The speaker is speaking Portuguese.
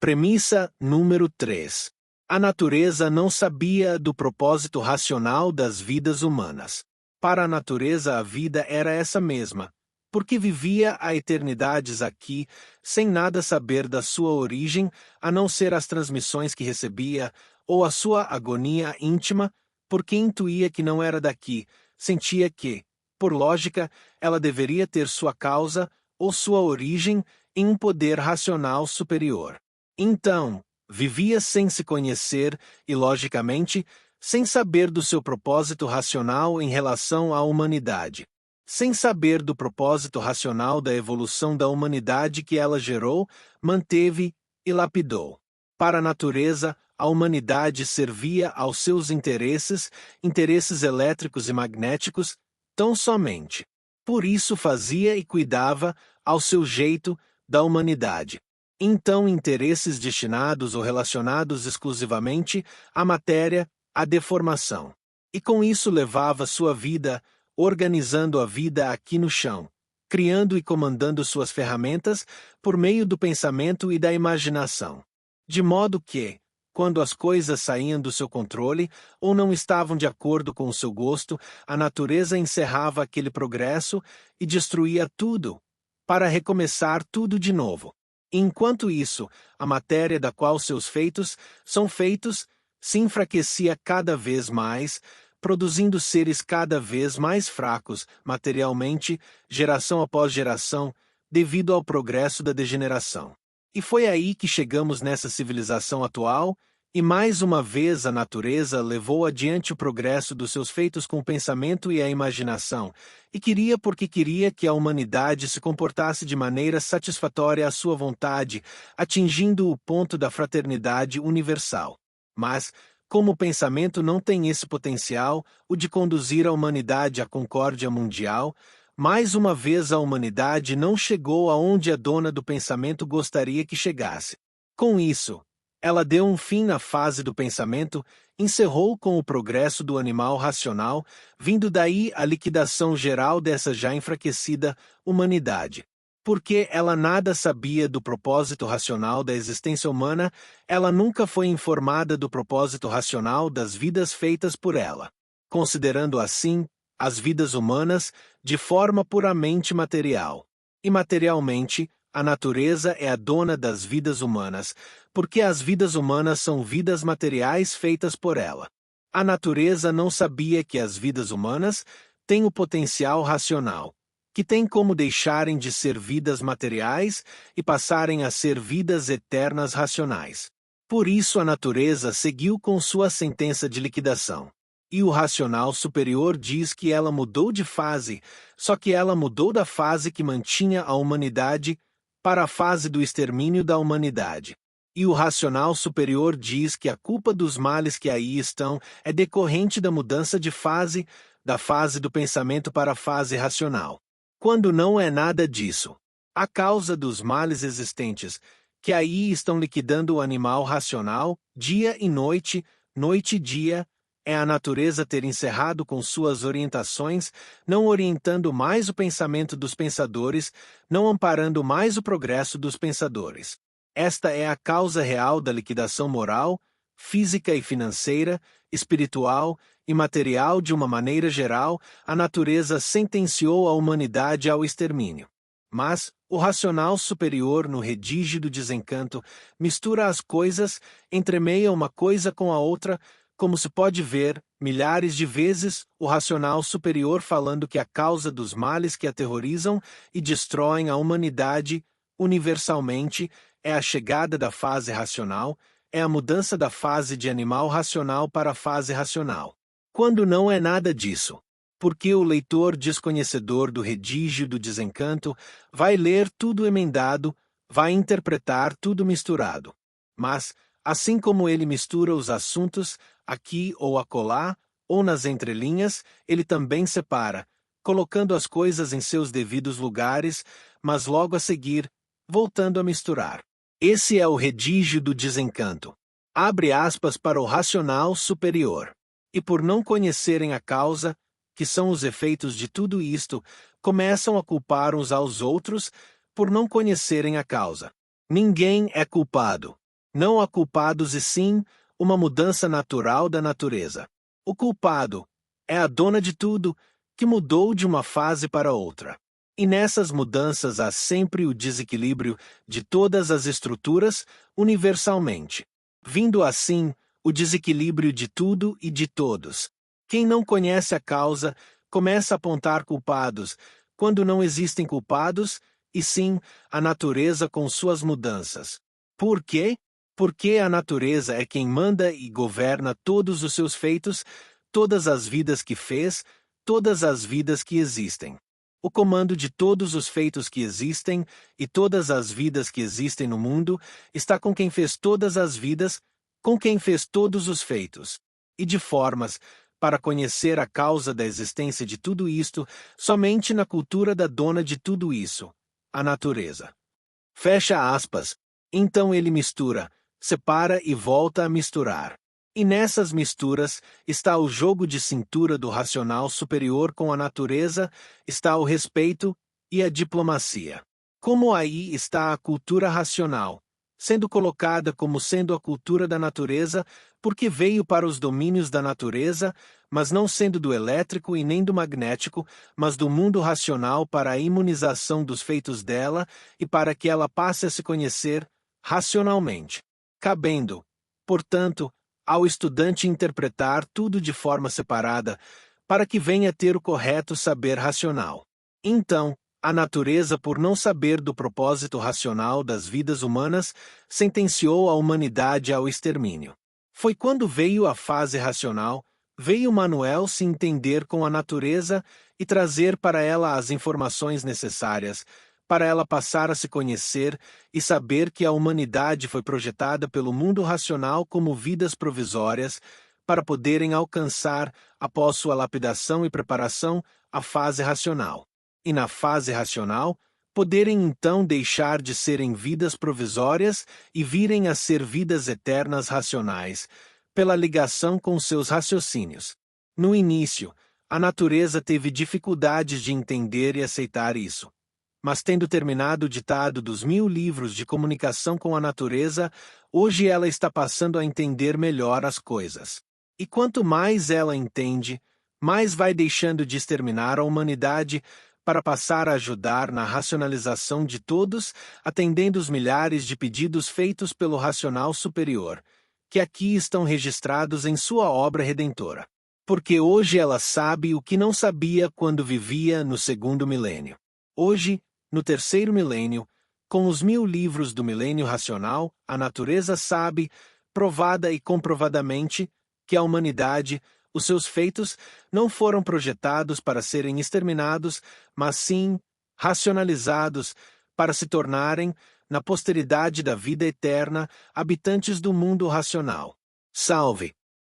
Premissa número 3. A natureza não sabia do propósito racional das vidas humanas. Para a natureza a vida era essa mesma, porque vivia há eternidades aqui, sem nada saber da sua origem, a não ser as transmissões que recebia, ou a sua agonia íntima, porque intuía que não era daqui, sentia que, por lógica, ela deveria ter sua causa, ou sua origem, em um poder racional superior. Então, vivia sem se conhecer e, logicamente, sem saber do seu propósito racional em relação à humanidade. Sem saber do propósito racional da evolução da humanidade que ela gerou, manteve e lapidou. Para a natureza, a humanidade servia aos seus interesses elétricos e magnéticos, tão somente. Por isso fazia e cuidava, ao seu jeito, da humanidade. Então, interesses destinados ou relacionados exclusivamente à matéria, à deformação. E com isso levava sua vida, organizando a vida aqui no chão, criando e comandando suas ferramentas por meio do pensamento e da imaginação. De modo que, quando as coisas saíam do seu controle ou não estavam de acordo com o seu gosto, a natureza encerrava aquele progresso e destruía tudo, para recomeçar tudo de novo. Enquanto isso, a matéria da qual seus feitos são feitos se enfraquecia cada vez mais, produzindo seres cada vez mais fracos, materialmente, geração após geração, devido ao progresso da degeneração. E foi aí que chegamos nessa civilização atual, e mais uma vez a natureza levou adiante o progresso dos seus feitos com o pensamento e a imaginação, e queria porque queria que a humanidade se comportasse de maneira satisfatória à sua vontade, atingindo o ponto da fraternidade universal. Mas, como o pensamento não tem esse potencial, o de conduzir a humanidade à concórdia mundial, mais uma vez a humanidade não chegou aonde a dona do pensamento gostaria que chegasse. Com isso, ela deu um fim na fase do pensamento, encerrou com o progresso do animal racional, vindo daí a liquidação geral dessa já enfraquecida humanidade. Porque ela nada sabia do propósito racional da existência humana, ela nunca foi informada do propósito racional das vidas feitas por ela. Considerando assim, as vidas humanas, de forma puramente material. E materialmente, a natureza é a dona das vidas humanas, porque as vidas humanas são vidas materiais feitas por ela. A natureza não sabia que as vidas humanas têm o potencial racional, que tem como deixarem de ser vidas materiais e passarem a ser vidas eternas racionais. Por isso a natureza seguiu com sua sentença de liquidação. E o racional superior diz que ela mudou de fase, só que ela mudou da fase que mantinha a humanidade para a fase do extermínio da humanidade. E o racional superior diz que a culpa dos males que aí estão é decorrente da mudança de fase, da fase do pensamento para a fase racional. Quando não é nada disso. A causa dos males existentes, que aí estão liquidando o animal racional, dia e noite, noite e dia, é a natureza ter encerrado com suas orientações, não orientando mais o pensamento dos pensadores, não amparando mais o progresso dos pensadores. Esta é a causa real da liquidação moral, física e financeira, espiritual e material de uma maneira geral, a natureza sentenciou a humanidade ao extermínio. Mas, o racional superior no redígio do desencanto mistura as coisas, entremeia uma coisa com a outra, como se pode ver, milhares de vezes, o racional superior falando que a causa dos males que aterrorizam e destroem a humanidade, universalmente, é a chegada da fase racional, é a mudança da fase de animal racional para a fase racional. Quando não é nada disso. Porque o leitor desconhecedor do redígio do desencanto vai ler tudo emendado, vai interpretar tudo misturado. Mas, assim como ele mistura os assuntos, aqui ou acolá, ou nas entrelinhas, ele também separa, colocando as coisas em seus devidos lugares, mas logo a seguir, voltando a misturar. Esse é o redígio do desencanto. Abre aspas para o racional superior. E por não conhecerem a causa, que são os efeitos de tudo isto, começam a culpar uns aos outros por não conhecerem a causa. Ninguém é culpado. Não há culpados e sim uma mudança natural da natureza. O culpado é a dona de tudo, que mudou de uma fase para outra. E nessas mudanças há sempre o desequilíbrio de todas as estruturas universalmente. Vindo assim, o desequilíbrio de tudo e de todos. Quem não conhece a causa começa a apontar culpados, quando não existem culpados, e sim a natureza com suas mudanças. Por quê? Porque a natureza é quem manda e governa todos os seus feitos, todas as vidas que fez, todas as vidas que existem. O comando de todos os feitos que existem e todas as vidas que existem no mundo está com quem fez todas as vidas, com quem fez todos os feitos. E de formas, para conhecer a causa da existência de tudo isto, somente na cultura da dona de tudo isso, a natureza. Fecha aspas. Então ele mistura, separa e volta a misturar. E nessas misturas está o jogo de cintura do racional superior com a natureza, está o respeito e a diplomacia. Como aí está a cultura racional, sendo colocada como sendo a cultura da natureza, porque veio para os domínios da natureza, mas não sendo do elétrico e nem do magnético, mas do mundo racional para a imunização dos feitos dela e para que ela passe a se conhecer racionalmente. Cabendo, portanto, ao estudante interpretar tudo de forma separada, para que venha ter o correto saber racional. Então, a natureza, por não saber do propósito racional das vidas humanas, sentenciou a humanidade ao extermínio. Foi quando veio a fase racional, veio Manuel se entender com a natureza e trazer para ela as informações necessárias, para ela passar a se conhecer e saber que a humanidade foi projetada pelo mundo racional como vidas provisórias, para poderem alcançar, após sua lapidação e preparação, a fase racional. E na fase racional, poderem então deixar de serem vidas provisórias e virem a ser vidas eternas racionais, pela ligação com seus raciocínios. No início, a natureza teve dificuldades de entender e aceitar isso. Mas tendo terminado o ditado dos 1000 livros de comunicação com a natureza, hoje ela está passando a entender melhor as coisas. E quanto mais ela entende, mais vai deixando de exterminar a humanidade para passar a ajudar na racionalização de todos, atendendo os milhares de pedidos feitos pelo racional superior, que aqui estão registrados em sua obra redentora. Porque hoje ela sabe o que não sabia quando vivia no segundo milênio. Hoje, no terceiro milênio, com os 1000 livros do milênio racional, a natureza sabe, provada e comprovadamente, que a humanidade, os seus feitos, não foram projetados para serem exterminados, mas sim racionalizados para se tornarem, na posteridade da vida eterna, habitantes do mundo racional. Salve!